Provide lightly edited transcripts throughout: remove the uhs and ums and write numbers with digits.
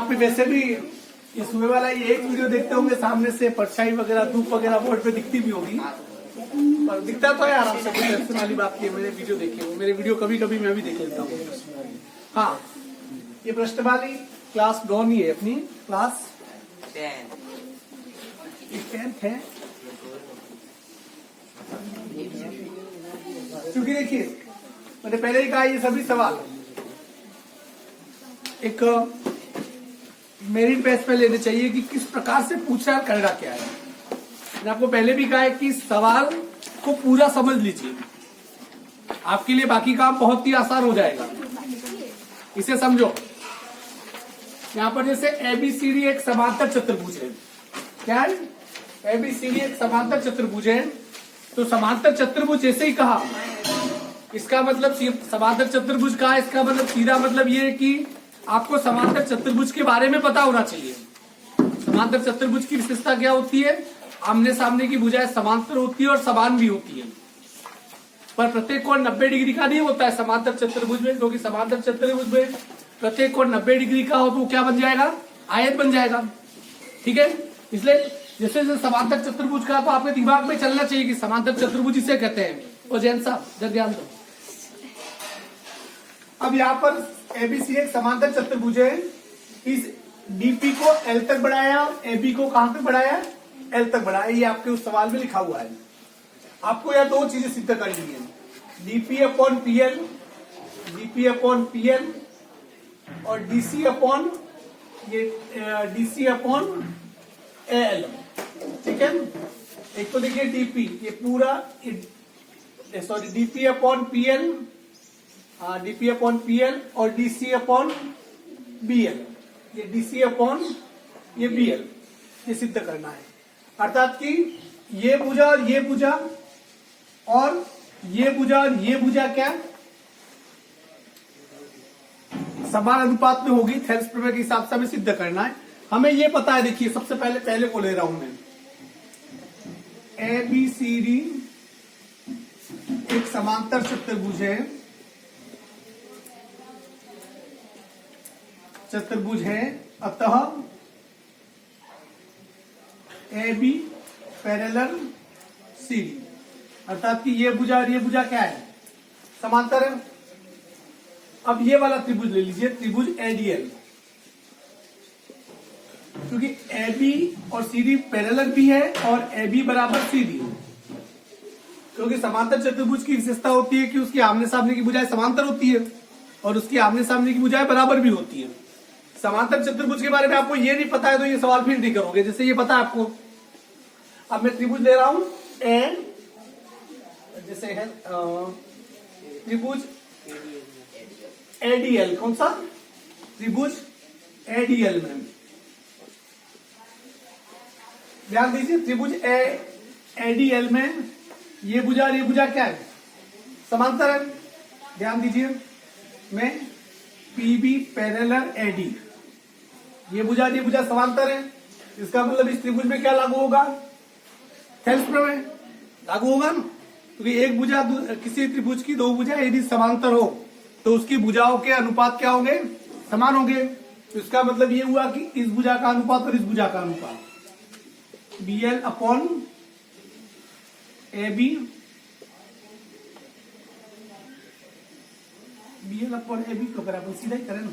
आप भी वैसे भी ये सुबह वाला ये एक वीडियो देखते होंगे, सामने से परछाई वगैरह धूप वगैरह बोर्ड पे दिखती भी होगी, पर दिखता तो है आराम से, कोई टेंशन वाली बात नहीं है। मैंने वीडियो देखे हो, मेरे वीडियो कभी कभी मैं भी देख लेता हूँ। हाँ, ये पृष्ठवाली क्लास डॉन ही है, अपनी क्लास 10th है। क्योंकि देखिए मैंने पहले ही कहा, ये सभी सवाल एक मेरिट बेस पे लेने चाहिए कि किस प्रकार से पूछा, करना क्या है। मैंने आपको पहले भी कहा है कि सवाल को पूरा समझ लीजिए, आपके लिए बाकी काम बहुत ही आसान हो जाएगा। इसे समझो, यहाँ पर जैसे ABCD एक समांतर चतुर्भुज है। क्या है? ABCD एक समांतर चतुर्भुज है। तो समांतर चतुर्भुज जैसे ही कहा, इसका मतलब समांतर चतुर्भुज का इसका मतलब सीधा मतलब ये है कि आपको समांतर चतुर्भुज के बारे में पता होना चाहिए। समांतर चतुर्भुज की विशेषता क्या होती है? आमने सामने की भुजाएं समांतर होती है और समान भी होती है, पर प्रत्येक कोण 90 डिग्री का नहीं होता है समांतर चतुर्भुज में, क्योंकि समांतर चतुर्भुज में प्रत्येक कोण 90 डिग्री का हो तो क्या बन जाएगा? आयत बन जाएगा। ठीक है, इसलिए जैसे जैसे समांतर चतुर्भुज का तो आपके दिमाग में चलना चाहिए कि समांतर चतुर्भुज इसे कहते हैं। और जैन साहब जरा ध्यान दो, अब यहाँ पर ABC एक समांतर चतुर्भुज है। इस DP को L तक बढ़ाया, AB को कहां तक बढ़ाया? L तक बढ़ाया। ये आपके उस सवाल में लिखा हुआ है। आपको यह दो चीजें सिद्ध करनी है, DP अपॉन PL और DC अपॉन AL। ठीक है, एक तो देखिए DP, ये पूरा सॉरी DP अपॉन PL और DC अपॉन BL, ये DC अपॉन ये BL, ये सिद्ध करना है। अर्थात कि ये भुजा और ये भुजा और ये भुजा और ये भुजा क्या समान अनुपात में होगी। थेल्स प्रमेय के हिसाब से हमें सिद्ध करना है। हमें ये पता है, देखिए सबसे पहले को ले रहा हूं मैं, ABCD एक समांतर चतुर्भुज है, अतः AB पैरेलल CD, अर्थात कि ये भुजा और ये भुजा क्या है? समांतर है। अब ये वाला त्रिभुज ले लीजिए, त्रिभुज ADL, क्योंकि AB और CD पैरेलल भी है और AB बराबर CD, क्योंकि समांतर चतुर्भुज की विशेषता होती है कि उसकी आमने सामने की भुजाएं समांतर होती है और उसकी आमने सामने की भुजाएं बराबर भी होती है। समांतर चतुर्भुज के बारे में आपको ये नहीं पता है तो ये सवाल फिर नहीं करोगे, जैसे ये पता है आपको। अब मैं त्रिभुज ले रहा हूं जैसे है त्रिभुज ADL, कौन सा? त्रिभुज ADL में ध्यान दीजिए, त्रिभुज ADL में ये भुजा और ये भुजा क्या है? समांतर है। ध्यान दीजिए, मैं PB पैरेलल AD, ये भुजा और ये भुजा समांतर है। इसका मतलब इस त्रिभुज में क्या लागू होगा? थेल्स प्रमेय लागू होगा ना, क्योंकि एक भुजा किसी त्रिभुज की दो भुजा यदि समांतर हो तो उसकी भुजाओं के अनुपात क्या होंगे? समान होंगे। तो इसका मतलब ये हुआ कि इस भुजा का अनुपात और इस भुजा का अनुपात BL upon AB, BL upon AB को बराबर सीधा ही करें ना,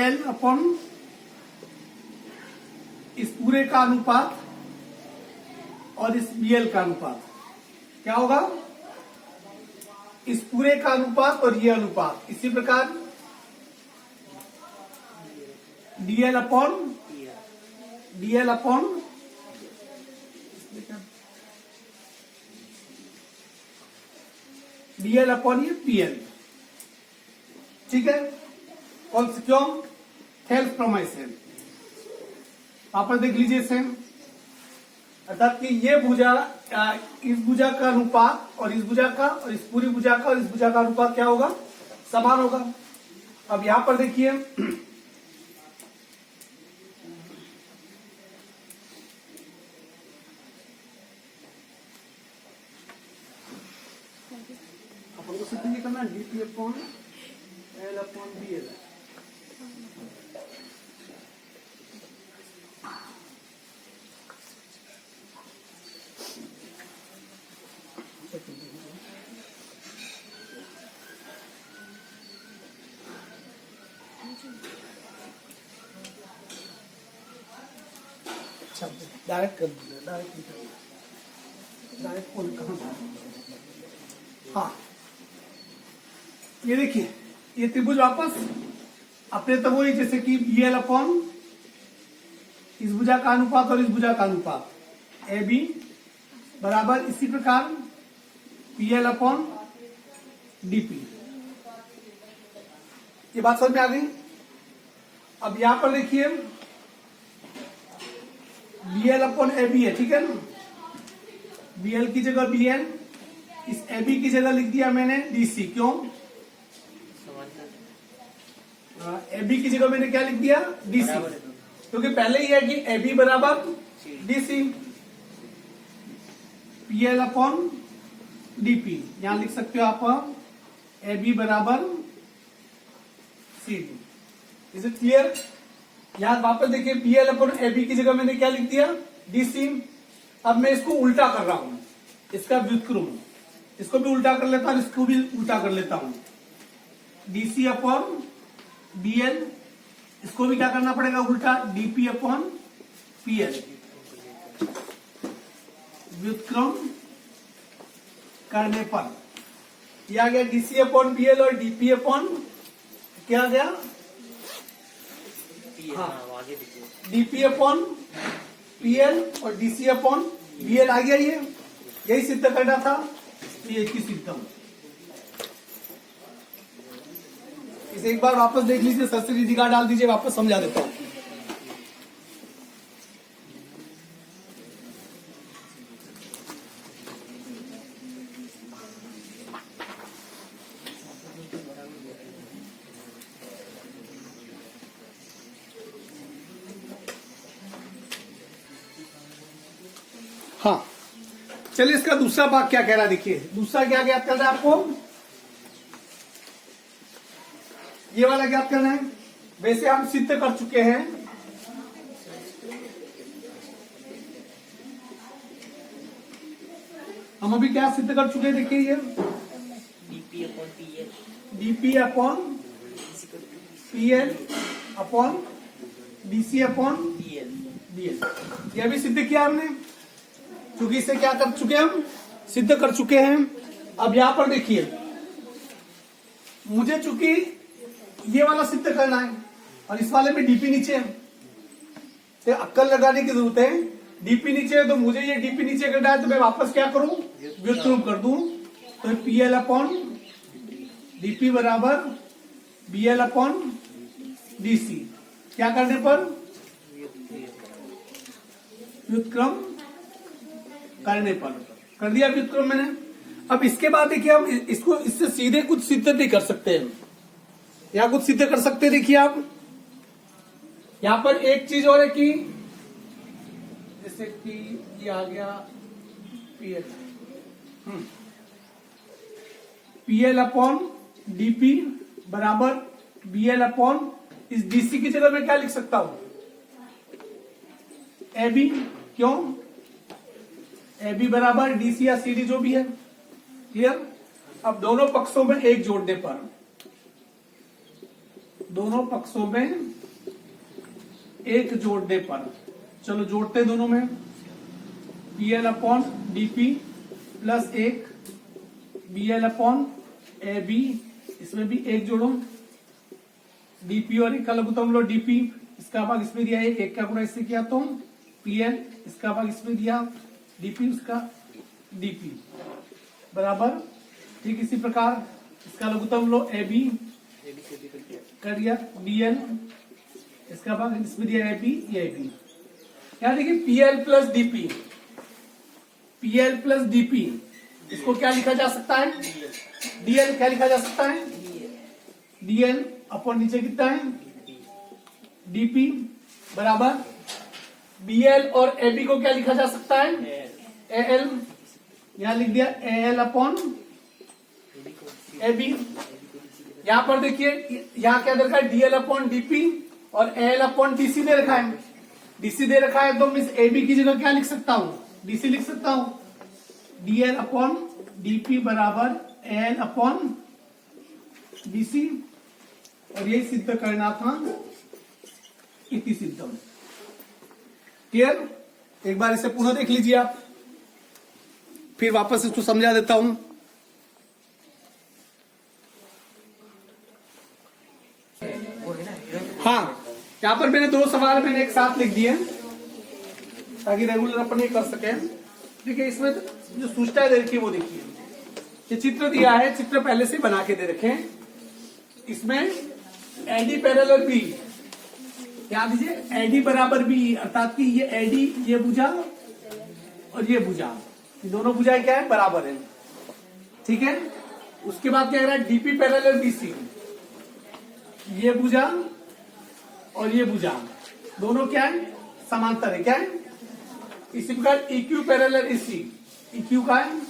L अपॉन इस पूरे का अनुपात और इस BL का अनुपात क्या होगा? इस पूरे का अनुपात और ये अनुपात। इसी प्रकार DL अपॉन ये PL। ठीक है, कौन से क्यों? थेल्स प्रमेय से। आप देख लीजिए इसे, अर्थात कि ये भुजा इस भुजा का अनुपात और इस भुजा का और इस पूरी भुजा का और इस भुजा का अनुपात क्या होगा? समान होगा। अब यहां पर देखिए, अपन को सिद्ध ये करना, DP upon L upon B L. अच्छा डायरेक्ट कर दीजिए, डायरेक्ट कौन कहाँ। हाँ ये देखिए, ये त्रिभुज वापस अपने तो वही जैसे कि बी एल अपॉन इस भुजा का अनुपात और इस भुजा का अनुपात ए बी बराबर इसी प्रकार पी एल अपॉन डीपी। ये बात समझ में आ गई। अब यहां पर देखिए B L upon A B है, ठीक है ना। बी एल की जगह बी एल, इस ए बी की जगह लिख दिया मैंने डी सी। क्यों? ए बी की जगह मैंने क्या लिख दिया? डी सी, क्योंकि पहले ही है कि ए बी बराबर D C. P L upon D P यहां लिख सकते हो आप ए बी बराबर C D. Is it clear? यहां वापस देखिए P L upon A B की जगह मैंने क्या लिख दिया? D C. अब मैं इसको उल्टा कर रहा हूं, इसका व्युत्क्रम, इसको भी उल्टा कर लेता हूं, इसको भी उल्टा कर लेता हूं। D C upon B L, इसको भी क्या करना पड़ेगा उल्टा, डीपी अपॉन पी एल। व्युत्क्रम करने पर यह आ गया डीसी अपॉन बी एल और डीपी अपॉन क्या आ गया? हाँ, डीपी अपॉन पी एल और डीसी अपॉन बी एल आ गया। ये यही सिद्ध करना था, ये एक ही सिद्ध हूं। इसे एक बार वापस देख लीजिए, सरसरी दिखा डाल दीजिए, वापस समझा देता हूं। हाँ चलिए, इसका दूसरा भाग क्या कह रहा है देखिए। दूसरा क्या ज्ञात करना है आपको? ये वाला ज्ञात करना है। वैसे हम सिद्ध कर चुके हैं, हम अभी क्या सिद्ध कर चुके हैं देखिए, ये DP upon P L upon DC upon DL. ये अभी सिद्ध किया हमने, क्योंकि इसे क्या कर चुके हैं हम? सिद्ध कर चुके हैं। अब यहां पर देखिए, मुझे चूंकि ये वाला सिद्ध करना है और इस वाले में डीपी नीचे है, तो अक्कल लगाने की जरूरत है। डीपी नीचे है तो मुझे ये डीपी नीचे करना है, तो मैं वापस क्या करूं? व्युत्क्रम कर दूं। तो पी एल अपॉन डीपी बराबर बी एल अपॉन डीसी। क्या करने पर? व्युत्क्रम करने पर कर दिया व्युत्क्रम मैंने। अब इसके बाद देखिए, हम इसको इससे सीधे कुछ सिद्ध नहीं कर सकते हैं, या कुछ सिद्ध कर सकते हैं। देखिए आप यहां पर एक चीज और है कि जैसे कि ये आ गया पीएल, पीएल अपॉन डीपी बराबर बीएल अपॉन इस डीसी की जगह मैं क्या लिख सकता हूं? A B. क्यों? ए बी बराबर डीसी या सीडी जो भी है। क्लियर? अब दोनों पक्षों में एक जोड़ने पर, दोनों पक्षों में एक जोड़ने पर, चलो जोड़ते दोनों में, P L upon DP plus एक B L upon A B, इसमें भी एक जोड़ो, डीपी और एक का लघुत्तम लो डीपी, इसका भाग इसमें दिया एक का गुणा इससे किया तो पी एल, इसका भाग इसमें दिया डीपी, उसका डीपी बराबर, ठीक इसी प्रकार इसका लघुत्तम लो ए बी कर दिया बी एल, इसका भाग इसमें दिया ए बी, ये ए बी। यहां देखिए P L plus D P, P L plus D P, इसको क्या लिखा जा सकता है? डीएल। क्या लिखा जा सकता है? डीएल अपॉन नीचे कितना है? डीपी बराबर बीएल और एबी को क्या लिखा जा सकता है? एएल। यहां लिख दिया एएल अपॉन एबी, यहां पर देखिए, यहां क्या दे रखा है, डीएल अपॉन डीपी और एल अपॉन डीसी दे रखा है। डीसी दे रखा है तो मीन्स एबी की जगह क्या लिख सकता हूं, डीसी लिख सकता हूं। डीएल अपॉन डीपी बराबर एल अपॉन डीसी, और यही सिद्ध करना था इति सिद्धम। क्लियर? एक बार इसे पुनः देख लीजिए आप, फिर वापस इसको समझा देता हूं। हाँ, यहां पर मैंने दो सवाल मैंने एक साथ लिख दिए ताकि रेगुलर अपन ये कर सके। देखिए, इसमें जो सूचना दे रखी है वो देखिए, ये चित्र दिया है, चित्र पहले से बना के दे रखे हैं। इसमें एडी पैरेलल बी, याद दीजिए एडी बराबर बी, अर्थात कि ये एडी, ये भुजा और ये भुजा, ये दोनों भुजाएं क्या है, बराबर है। ठीक है, उसके बाद क्या कह रहा है, डीपी पैरेलल बीसी, ये भुजा और ये भुजा दोनों क्या है, समांतर है। क्या है? इसी प्रकार इक्यू पैरेलल इसी, इक्यू का है,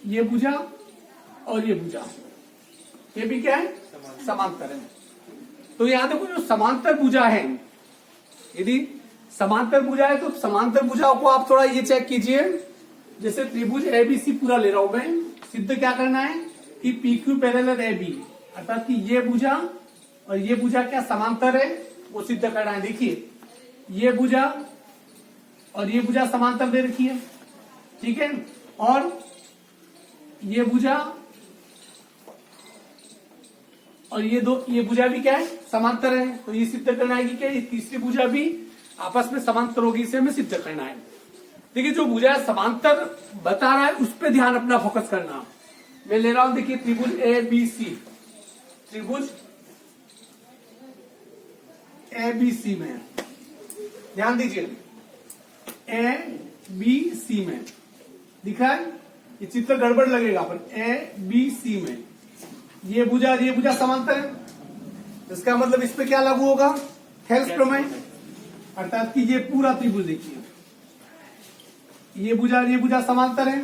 ये भुजा और ये भुजा, ये भी क्या है, समांतर है। तो यहां देखो, जो समांतर भुजा है, यदि समांतर भुजा है तो समांतर भुजाओं को आप थोड़ा ये चेक कीजिए। जैसे त्रिभुज एबीसी पूरा ले रहा हूं मैं, सिद्ध क्या करना है कि पीक्यू पैरेलल एबी, अर्थात कि ये भुजा और ये भुजा क्या समांतर है, वो सिद्ध करना है। देखिए, ये भुजा और ये भुजा समांतर दे रखी है, ठीक है, और ये भुजा और ये भुजा भी क्या है, समांतर है। तो ये सिद्ध करना है कि क्या ये तीसरी भुजा भी आपस में समांतर होगी, इसे हमें सिद्ध करना है। देखिए, जो भुजा समांतर बता रहा है उस पर ध्यान अपना फोकस करना। मैं ले रहा हूं, देखिए त्रिभुज ए बी सी, त्रिभुज ए बी सी में ध्यान दीजिए, ए बी सी में दिखा है, ये चित्र गड़बड़ लगेगा पर ए बी सी में ये भुजा समांतर है। इसका मतलब इस पे क्या लागू होगा, थेल्स प्रमेय, अर्थात कि ये पूरा त्रिभुज देखिए, ये भुजा समांतर है।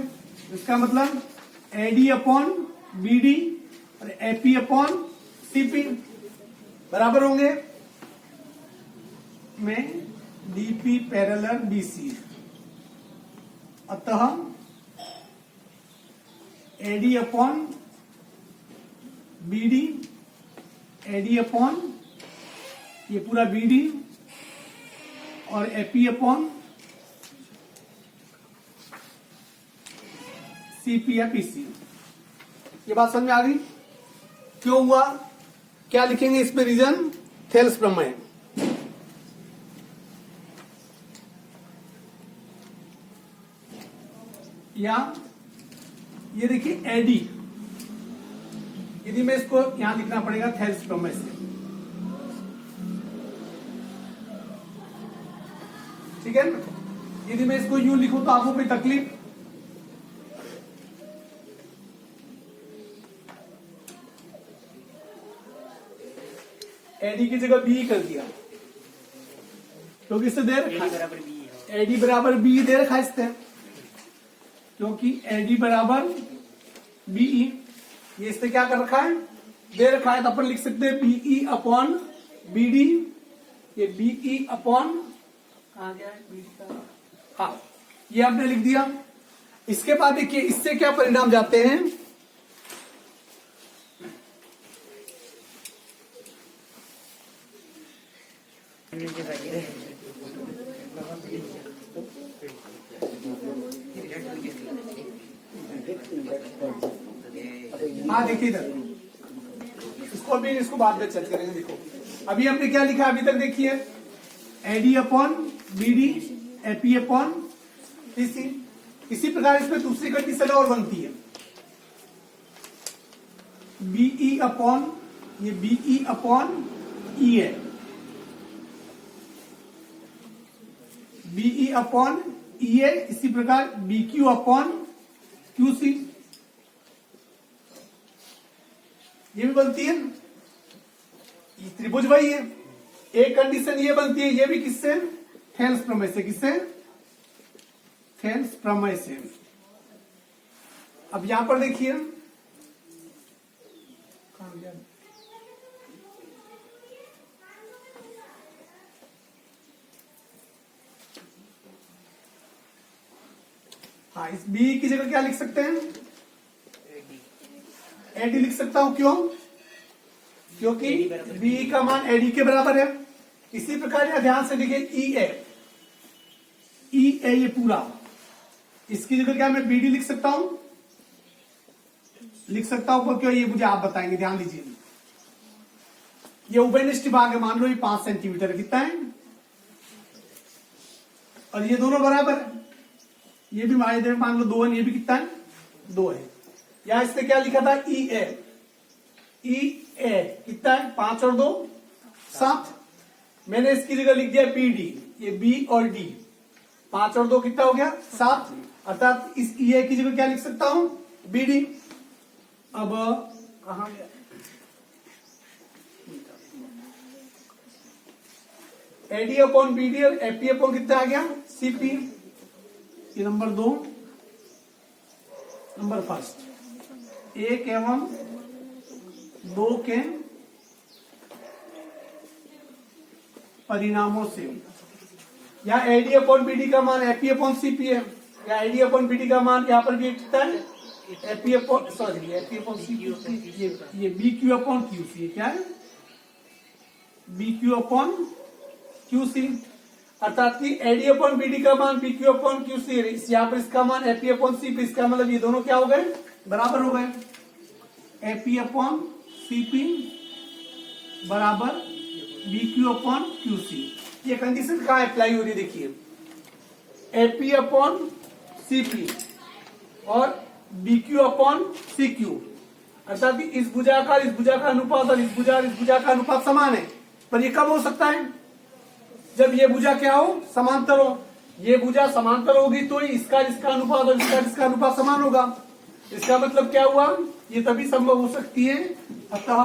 इसका मतलब एडी अपॉन बीडी और एपी अपॉन सीपी बराबर होंगे में डीपी पैरेलल बीसी। अतः A D upon B D, A D upon ये पूरा बीडी और एपी अपॉन सीपी या पीसी। ये बात समझ आ गई क्यों हुआ? क्या लिखेंगे इसमें रीजन? थेल्स प्रमेय। या ये देखिए एडी, यदि मैं इसको यहां लिखना पड़ेगा थेल्स प्रमेय से, ठीक है ना? यदि मैं इसको यूं लिखूं तो आपको कोई तकलीफ? एडी की जगह बी कर दिया क्योंकि इससे दे रखा है एडी बराबर बी दे रखा है इससे, क्योंकि एडी बराबर बीई, ये इससे क्या कर रखा है, दे रखा है। तो अपन लिख सकते हैं बीई अपॉन बीडी, ये बीई अपॉन कहा गया है बीडी का, हाँ ये आपने लिख दिया। इसके बाद देखिए इससे क्या परिणाम जाते हैं, हाँ देखिए इधर, इसको बाद में चर्चा करेंगे। देखो अभी हमने क्या लिखा अभी तक, देखिए A D upon B D, A P upon P C. इसी प्रकार इसमें दूसरी कंडीशन और बनती है, बीई अपॉन, ये बीई अपॉन ई है, बीई अपॉन ई है। इसी प्रकार बीक्यू अपॉन क्यूसी, ये भी बनती है। ये त्रिभुज वही है, एक कंडीशन ये बनती है, ये भी किससे, थेल्स प्रमेय से। किससे? थेल्स प्रमेय से। अब यहां पर देखिए, कहां गया? हाँ, इस बी की जगह क्या लिख सकते हैं? एडी लिख सकता हूं। क्यों? क्योंकि बी का मान एडी के बराबर है। इसी प्रकार यहां ध्यान से देखिए ई ए ये पूरा, इसकी जगह क्या मैं बीडी लिख सकता हूं? लिख सकता हूं। क्यों? ये मुझे आप बताएंगे, ध्यान दीजिए। ये उभयनिष्ठ भाग है, मान लो ये 5 सेंटीमीटर कितना है, और ये दोनों बराबर है। ये भी मान लो 2 है, ये भी कितना है? 2 है। यहां इसने क्या लिखा था? ई ए कितना है? 5 और 2 7। मैंने इसकी जगह लिख दिया बी डी। ये बी और डी, 5 और 2 कितना हो गया? 7। अर्थात इस ई ए की जगह क्या लिख सकता हूं? B D. अब कहां गया? एडी अपॉन बीडी और एपी अपॉन कितना आ गया? सीपी। ये नंबर 2। नंबर फर्स्ट, 1 एवं 2 के परिणामों से, या एडी अपॉन बीडी का मान एपी अपॉन सीपी है, या एडी अपॉन बीडी का मान यहां पर भी कितना है? AP upon CP. ये B Q upon Q C. क्या है? B Q upon Q C. अर्थात कि एडी अपॉन बीडी का मान P Q upon Q C, यहां पर इसका मान एपी अपॉन सीपी। इसका मतलब ये दोनों क्या हो गए? बराबर हो गए। एपी अपॉन सीपी बराबर B Q upon Q C. ये कंडीशन कहां अप्लाई हो रही है? देखिए, एपी अपॉन सीपी और B Q upon C Q, अर्थात इस भुजा का अनुपात और इस भुजा का अनुपात समान है। पर ये कब हो सकता है? जब ये भुजा क्या हो? समांतर हो। ये भुजा समांतर होगी तो इसका अनुपात और इसका अनुपात समान होगा। इसका मतलब क्या हुआ? ये तभी संभव हो सकती है। अतः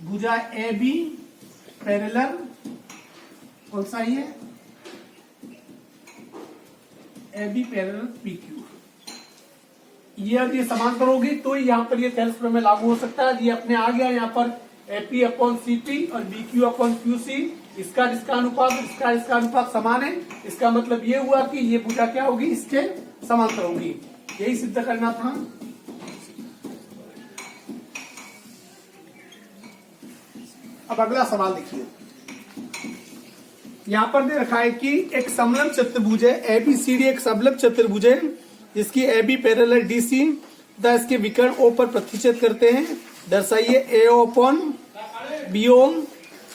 भुजा ए बी पैरेलल, कौन सा है? A B parallel P Q. ये समांतर होगी तो यहाँ पर ये थेल्स प्रमेय लागू हो सकता है। ये अपने आ गया यहाँ पर एपी अपॉन सीपी और B Q upon Q C, इसका अनुपात इसका अनुपात समान है। इसका मतलब ये हुआ कि ये भुजा क्या होगी? इसके समांतर होगी। यही सिद्ध करना था। अब अगला सवाल देखिए, यहां पर दे रखा है कि एक समलंब चतुर्भुज है एबीसीडी, एक समलंब चतुर्भुज है जिसकी A B parallel D C तथा इसके विकर्ण ओ पर प्रतिच्छेद करते हैं। दर्शाइए एओ अपॉन बीओ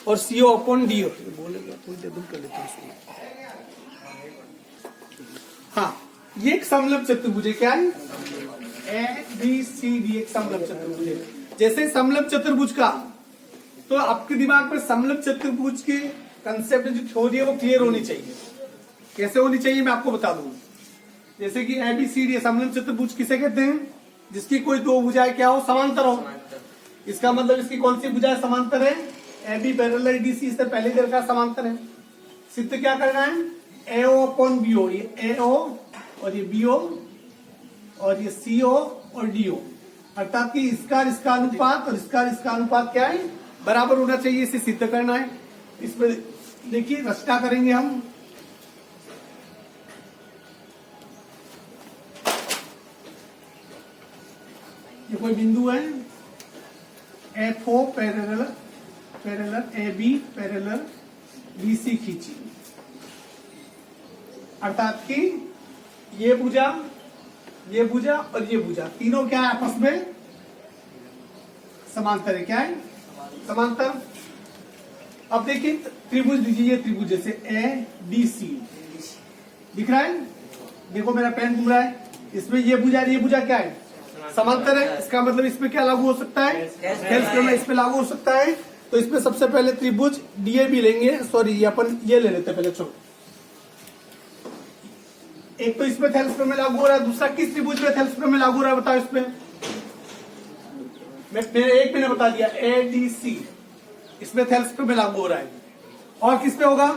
और सीओ अपॉन डीओ। बोलेगा थोड़ी देर कर लेते हैं। हाँ, ये एक समलंब चतुर्भुज है। क्या है? ए बी सी डी एक समलंब चतुर्भुज है। जैसे समलंब चतुर्भुज का, तो आपके दिमाग में समलंब चतुर्भुज के कंसेप्ट जो थ्योरी है वो क्लियर होनी चाहिए। कैसे होनी चाहिए मैं आपको बता दूं। जैसे कि ए बी सी डी समलंब चतुर्भुज किसे कहते हैं? जिसकी कोई दो भुजाएं क्या हो? समांतर हो। इसका मतलब इसकी कौन सी भुजाएं समांतर है? A B parallel D C, इससे पहले इधर का समांतर है। सिद्ध क्या करना है? एओ अपॉन बीओ, ये एओ और ये बीओ और ये सीओ और डीओ, अर्थात कि इसका अनुपात और इसका अनुपात क्या है? बराबर होना चाहिए। इसे सिद्ध करना है। इसमें देखिए रचना करेंगे हम। ये कोई बिंदु है F O parallel A B parallel B C खींची, अर्थात कि ये भुजा और ये भुजा तीनों क्या है? आपस में समांतर है। क्या है? समांतर। अब देखिए त्रिभुज दीजिए, ये त्रिभुज जैसे ए डी सी दिख रहा है। देखो मेरा पेन घूम रहा है। इसमें ये भुजा क्या है? समांतर है। इसका मतलब इसमें क्या लागू हो सकता है? थेल्स प्रमेय इसमें लागू हो सकता है। तो इसमें सबसे पहले त्रिभुज डीए भी लेंगे। सॉरी, अपन ये ले लेते हैं पहले। चलो, एक तो इसमें थेल्स प्रमेय लागू हो रहा है, दूसरा किस त्रिभुज में थेल्स प्रमेय लागू हो रहा है बताओ। इसमें मैंने बता दिया ए डी सी, इसमें थेल्स प्रमेय लागू हो रहा है। और किस पे होगा?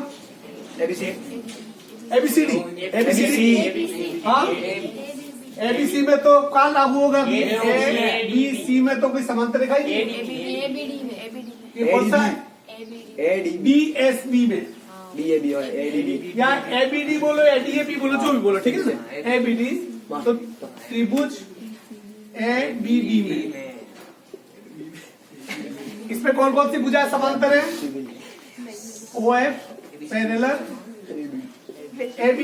एबीसीडी। हाँ, एबीसी में तो कहाँ लागू होगा? एबीसी में तो कोई समांतर दिखाई नहीं। ये कौन सा है? बीएसबी में। DAB और ADB। या ABD बोलो या DAB बोलो, जो भी बोलो, ठीक है ना। ABD तो त्रिभुज ABD में इसमें कौन कौन सी भुजाएं समांतर है? OF parallel AB।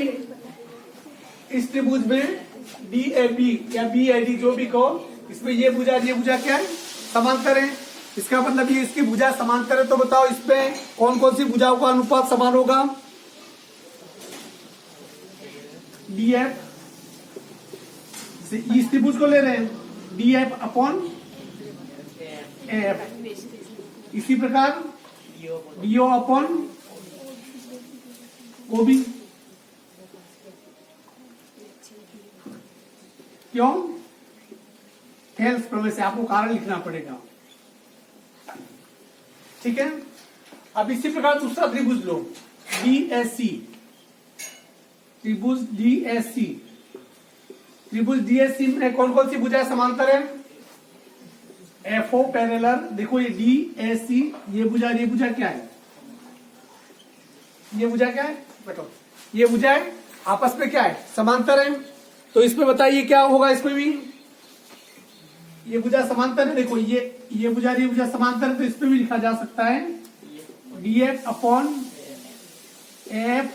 इस त्रिभुज में DAB या BAD जो भी कहो, इसमें ये भुजा क्या है? समांतर है। इसका मतलब ये इसकी भुजा समांतर है। तो बताओ इसमें कौन कौन सी भुजाओं का अनुपात समान होगा? DF, इस त्रिभुज को ले रहे हैं, DF अपॉन AF। इसी प्रकार DO अपॉन OB। क्यों? थेल्स प्रमेय से आपको कारण लिखना पड़ेगा, ठीक है। अब इसी प्रकार दूसरा त्रिभुज लो, DSC, त्रिभुज DSC। त्रिभुज DSC में कौन कौन सी भुजाएं समांतर है? FO पैरेलल, देखो ये DSC, ये भुजा क्या है? ये भुजा क्या है? बताओ, ये भुजाएं आपस में क्या है? समांतर है। तो इसमें बताइए क्या होगा? इसमें भी ये भुजा समांतर है। देखो ये भुजा समांतर है, तो इसमें भी लिखा जा सकता है DF अपॉन F।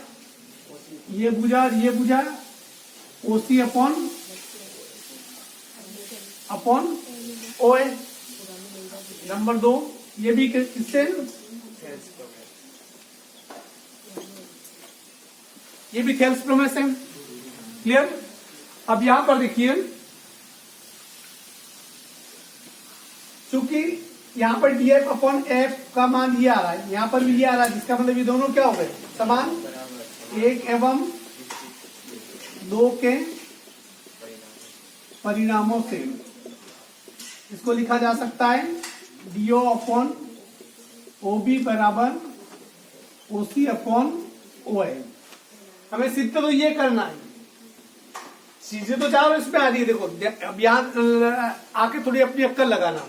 ये भुजा OC अपॉन OA। नंबर 2, ये भी किससे? ये भी थेल्स प्रमेय से। क्लियर? अब यहां पर देखिए, चूंकि यहां पर DF अपॉन F का मान ये आ रहा है, यहां पर भी ये आ रहा है, जिसका मतलब ये दोनों क्या हो गए? समान। 1 एवं 2 के परिणामों से इसको लिखा जा सकता है DO अपॉन OB बराबर OC अपॉन OA। हमें सिद्ध तो ये करना है, चीजें तो चारों इसमें आ रही है। देखो अब यहाँ आके थोड़ी अपनी अक्कल लगाना।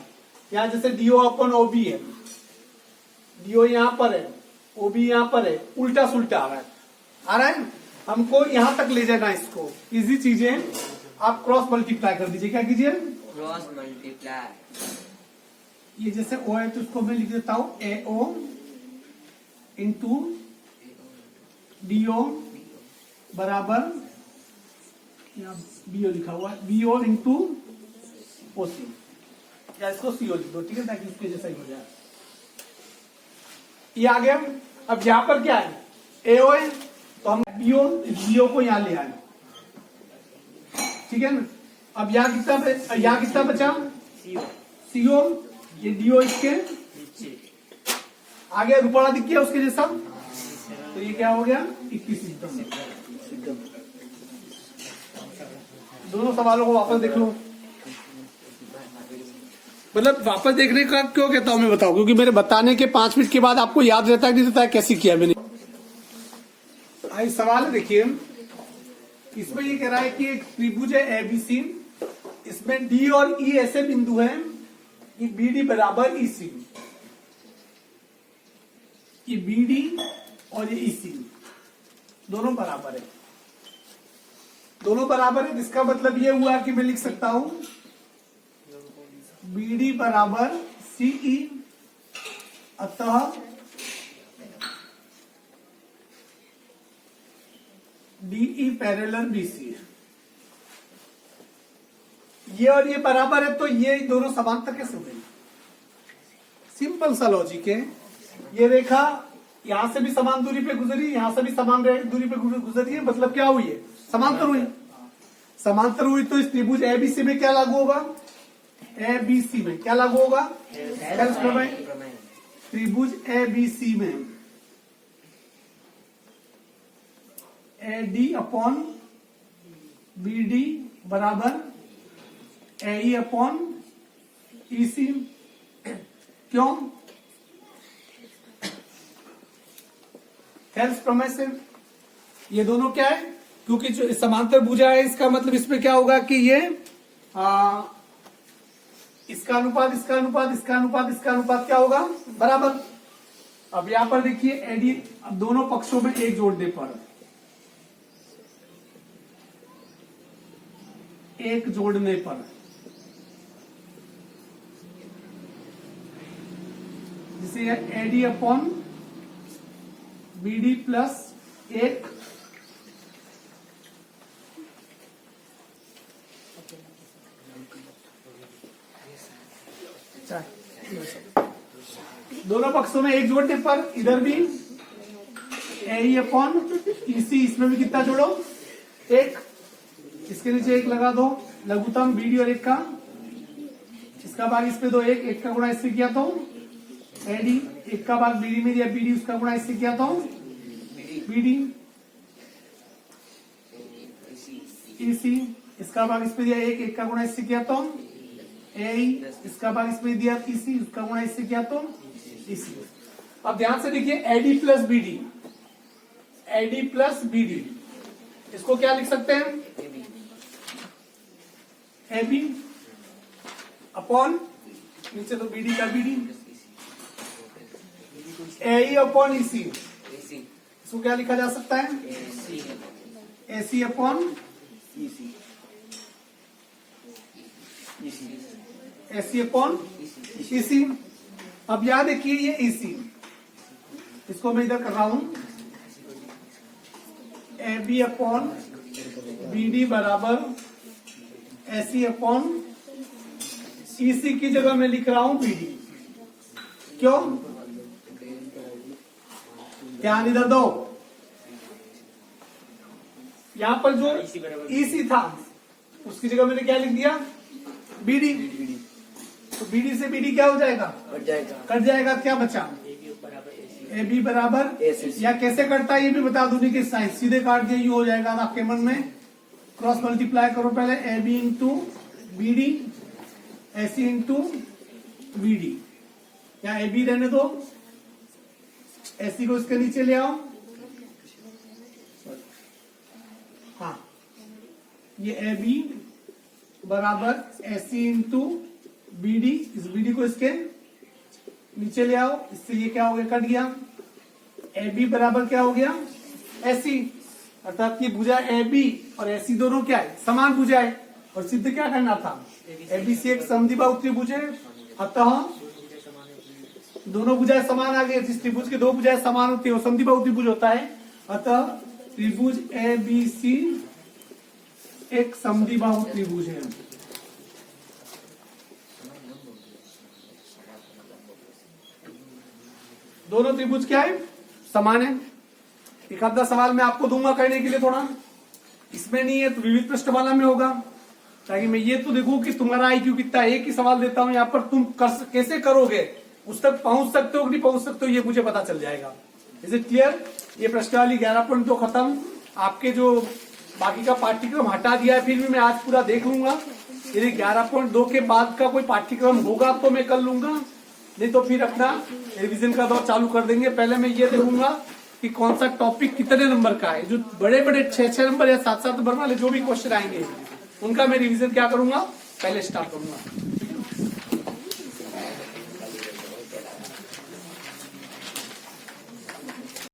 यहाँ जैसे DO अपॉन OB है, DO यहाँ पर है, OB यहाँ पर है, उल्टा सुल्टा आ रहा है। हमको यहाँ तक ले जाना, इसको इजी चीजें आप क्रॉस मल्टीप्लाई कर दीजिए। क्या कीजिए? Cross multiply. ये जैसे O है तो उसको मैं लिख देता हूं AO इंटू DO बराबर, BO लिखा हुआ है, BO इंटू OC, या इसको CO लिख दो, ठीक है, ताकि इसके जैसा ही हो जाए। ये आ गया। अब यहां पर क्या है? AO है, तो हम BO को यहां ले आए, ठीक है ना। अब यहाँ कितना बचा? CO। ये DO इसके आ गया, रुपड़ा दिख गया उसके जैसा, तो ये क्या हो गया? 21 सिद्धम। दोनों सवालों को वापस देख लो। मतलब वापस देखने का क्यों कहता हूं मैं, बताओ, क्योंकि मेरे बताने के 5 मिनट के बाद आपको याद रहता है नहीं रहता है, कैसे किया मैंने। सवाल देखिए, इसमें ये कह रहा है कि एक त्रिभुज है ABC, इसमें D और E ऐसे बिंदु हैं कि BD बराबर EC। ये BD और ये EC दोनों बराबर है, जिसका मतलब ये हुआ कि मैं लिख सकता हूं BD बराबर CE, अतः DE पैरेलल BC। ये और ये बराबर है, तो ये दोनों समांतर कैसे हुए? सिंपल सा लॉजिक है। ये रेखा यहां से भी समान दूरी पे गुजरी, यहां से भी समान दूरी पे गुजरी है, मतलब क्या हुई है? समांतर हुई। समांतर हुई तो इस त्रिभुज ABC में क्या लागू होगा? ABC में क्या लागू होगा? थेल्स प्रमेय। त्रिभुज ABC में AD अपॉन BD बराबर AE अपॉन EC। क्यों? थेल्स प्रमेय से। ये दोनों क्या है? क्योंकि जो समांतर भुजा है, इसका मतलब इसमें क्या होगा कि ये इसका अनुपात क्या होगा? बराबर। अब यहां पर देखिए एडी, अब दोनों पक्षों में एक जोड़ने पर, एक जोड़ने पर जिसे एडी अपॉन बीडी प्लस एक दोनों पक्षों में एक जोड़ने पर इधर भी ए अपॉन ईसी, इसमें भी कितना जोड़ो एक, इसके नीचे एक लगा दो, लघुत्तम बीडी और एक का, इसका भाग इस पे दो, एक का गुणा इससे किया तो एडी, एक का भाग बीडी में दिया बीडी, उसका गुणा इससे किया तो बीडी, ईसी, इसका भाग इस पे दिया एक का गुणा इससे किया तो ए, इसका भाग इसमें दिया ईसी, उसका गुणा इससे किया तो ईसी। अब ध्यान से देखिए AD plus BD, AD plus BD, इसको क्या लिख सकते हैं, ए बी अपॉन नीचे तो बीडी का बीडी, ए अपॉन ईसी, इसको क्या लिखा जा सकता है, AC upon AC upon EC. अब याद देखिए ये ईसी, इसको मैं इधर कर रहा हूं, A B upon B D बराबर एसी अपॉन ईसी की जगह मैं लिख रहा हूं बीडी। क्यों, ध्यान इधर दो, यहां पर जो ईसी था उसकी जगह मैंने क्या लिख दिया, बीडी। तो बीडी से बीडी क्या हो जाएगा, कट जाएगा, क्या बचा, ए बी बराबर, या कैसे कटता है ये भी बता दूंगी कि साइन सीधे काट दिया यू हो जाएगा आपके मन में, क्रॉस मल्टीप्लाई करो पहले, A B into B D, AC into B D, या ए बी रहने दो, एसी को इसके नीचे ले आओ, हाँ ये ए बी बराबर एसी इंटू बी डी, इस बी डी को इसके नीचे ले आओ, इससे ये क्या हो गया, कट गया, ए बी बराबर क्या हो गया, एसी, अर्थात ये भुजा ए बी और एसी दोनों क्या है, समान भुजा है, और सिद्ध क्या करना था, ए बी सी एक समद्विबाहु त्रिभुज है, अतः दोनों भुजाएं समान आ गई, जिस त्रिभुज के दो भुजाएं समान होती है वो समद्विबाहु त्रिभुज होता है, अतः त्रिभुज ए बी सी एक समद्विबाहु त्रिभुज है। दोनों त्रिभुज क्या है, समान है। एक आधा सवाल मैं आपको दूंगा करने के लिए, थोड़ा इसमें नहीं है तो विविध पृष्ठमाला में होगा, ताकि मैं ये तो देखूं कि तुम्हारा आईक्यू कितना है। एक ही सवाल देता हूं यहाँ पर, तुम कैसे करोगे, उस तक पहुंच सकते हो कि नहीं पहुंच सकते हो ये मुझे पता चल जाएगा। Is it clear. ये प्रश्नावली 11.2 खत्म। आपके जो बाकी का पाठ्यक्रम हटा दिया है, फिर भी मैं आज पूरा देख लूंगा। यदि 11.2 के बाद का कोई पाठ्यक्रम होगा तो मैं कर लूंगा, नहीं तो फिर अपना रिवीजन का दौर चालू कर देंगे। पहले मैं ये देखूंगा कि कौन सा टॉपिक कितने नंबर का है। जो बड़े बड़े 6-6 नंबर या 7-7 नंबर वाले जो भी क्वेश्चन आएंगे उनका मैं रिवीजन क्या करूंगा, पहले स्टार्ट करूंगा।